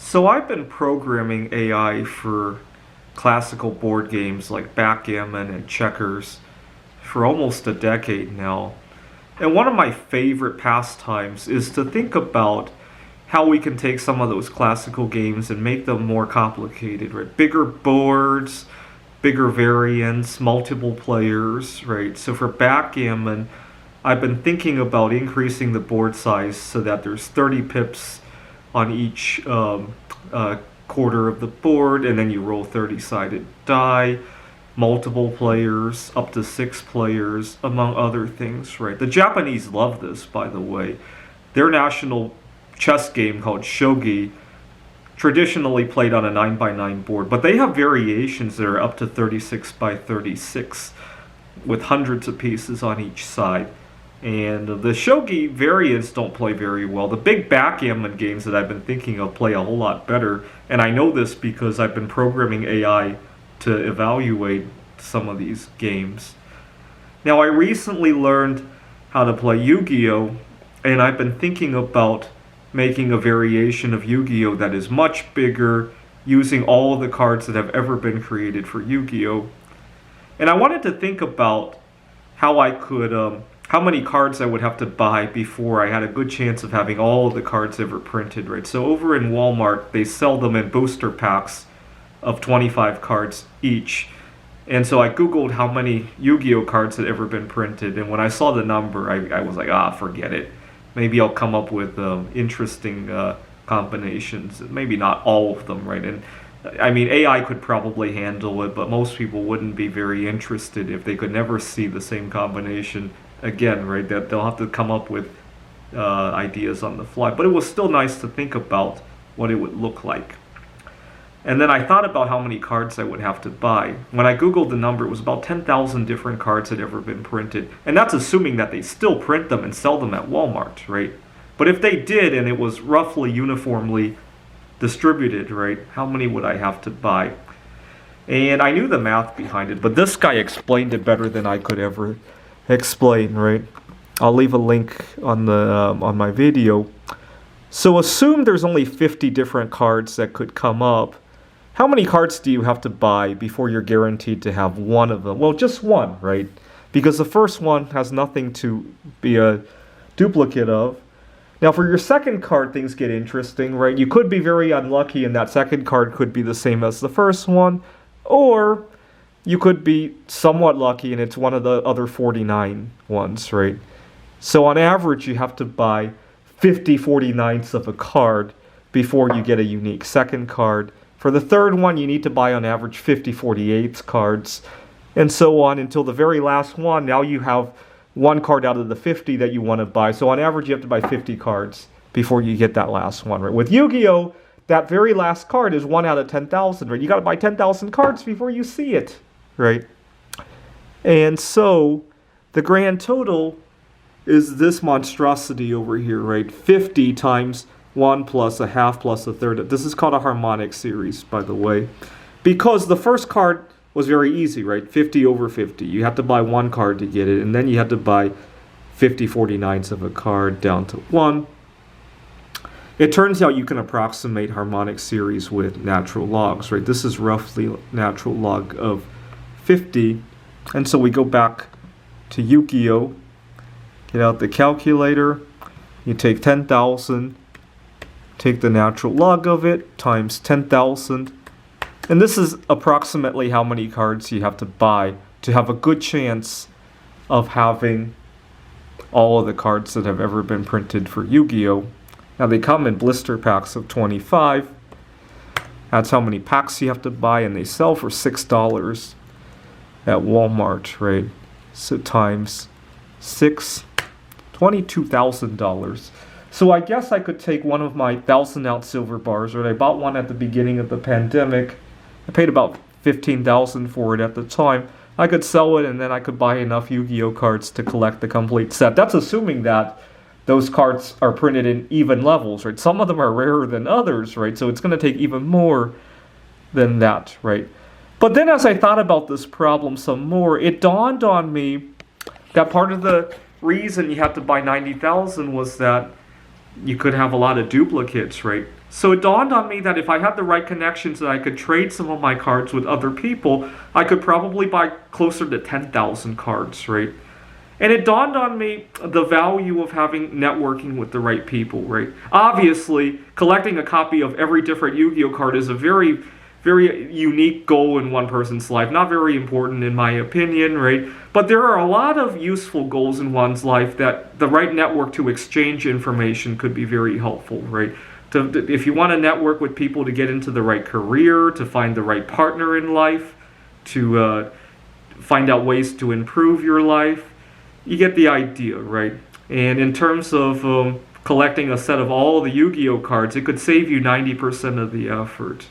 So I've been programming AI for classical board games like backgammon and checkers for almost a decade now. And one of my favorite pastimes is to think about how we can take some of those classical games and make them more complicated, right? Bigger boards, bigger variants, multiple players, right? So for backgammon, I've been thinking about increasing the board size so that there's 30 pips on each quarter of the board, and then you roll 30-sided die, multiple players, up to 6 players, among other things, right? The Japanese love this, by the way. Their national chess game called shogi traditionally played on a 9 by 9 board, but they have variations that are up to 36 by 36 with hundreds of pieces on each side. And the shogi variants don't play very well. The big backgammon games that I've been thinking of play a whole lot better, and I know this because I've been programming AI to evaluate some of these games. Now, I recently learned how to play Yu-Gi-Oh, and I've been thinking about making a variation of Yu-Gi-Oh that is much bigger, using all of the cards that have ever been created for Yu-Gi-Oh. And I wanted to think about how I could how many cards I would have to buy before I had a good chance of having all of the cards ever printed, right? So over in Walmart, they sell them in booster packs of 25 cards each. And so I Googled how many Yu-Gi-Oh cards had ever been printed, and when I saw the number, I was like, forget it. Maybe I'll come up with interesting combinations. Maybe not all of them, right? And I mean, AI could probably handle it, but most people wouldn't be very interested if they could never see the same combination again, right? That they'll have to come up with ideas on the fly. But it was still nice to think about what it would look like. And then I thought about how many cards I would have to buy. When I Googled the number, it was about 10,000 different cards had ever been printed. And that's assuming that they still print them and sell them at Walmart, right? But if they did and it was roughly uniformly distributed, right, how many would I have to buy? And I knew the math behind it, but this guy explained it better than I could ever explain, right? I'll leave a link on the on my video. So assume there's only 50 different cards that could come up. How many cards do you have to buy before you're guaranteed to have one of them? Well, just one, right? Because the first one has nothing to be a duplicate of. Now, for your second card, things get interesting, right? You could be very unlucky and that second card could be the same as the first one, or you could be somewhat lucky and it's one of the other 49 ones, right? So on average, you have to buy 50 49ths of a card before you get a unique second card. For the third one, you need to buy on average 50 48ths cards, and so on until the very last one. Now you have one card out of the 50 that you want to buy. So on average, you have to buy 50 cards before you get that last one, right? With Yu-Gi-Oh, that very last card is 1 out of 10,000, right? You got to buy 10,000 cards before you see it, right? And so the grand total is this monstrosity over here, right? 50 times 1 plus a half plus a third. This is called a harmonic series, by the way, because the first card was very easy, right? 50 over 50. You have to buy one card to get it, and then you have to buy 50 49ths of a card down to 1. It turns out you can approximate harmonic series with natural logs, right? This is roughly natural log of 50. And so we go back to Yu-Gi-Oh, get out the calculator, you take 10,000, take the natural log of it, times 10,000. And this is approximately how many cards you have to buy to have a good chance of having all of the cards that have ever been printed for Yu-Gi-Oh! Now they come in blister packs of 25. That's how many packs you have to buy, and they sell for $6 at Walmart, right? So times 6, $22,000. So I guess I could take one of my 1,000-ounce silver bars, right? I bought one at the beginning of the pandemic. I paid about $15,000 for it at the time. I could sell it, and then I could buy enough Yu-Gi-Oh cards to collect the complete set. That's assuming that those cards are printed in even levels, right? Some of them are rarer than others, right? So it's going to take even more than that, right? But then as I thought about this problem some more, it dawned on me that part of the reason you had to buy 90,000 was that you could have a lot of duplicates, right? So it dawned on me that if I had the right connections that I could trade some of my cards with other people, I could probably buy closer to 10,000 cards, right? And it dawned on me the value of having networking with the right people, right? Obviously, collecting a copy of every different Yu-Gi-Oh card is a very, very unique goal in one person's life. Not very important in my opinion, right? But there are a lot of useful goals in one's life that the right network to exchange information could be very helpful, right? If you want to network with people to get into the right career, to find the right partner in life, to find out ways to improve your life, you get the idea, right? And in terms of collecting a set of all the Yu-Gi-Oh cards, it could save you 90% of the effort.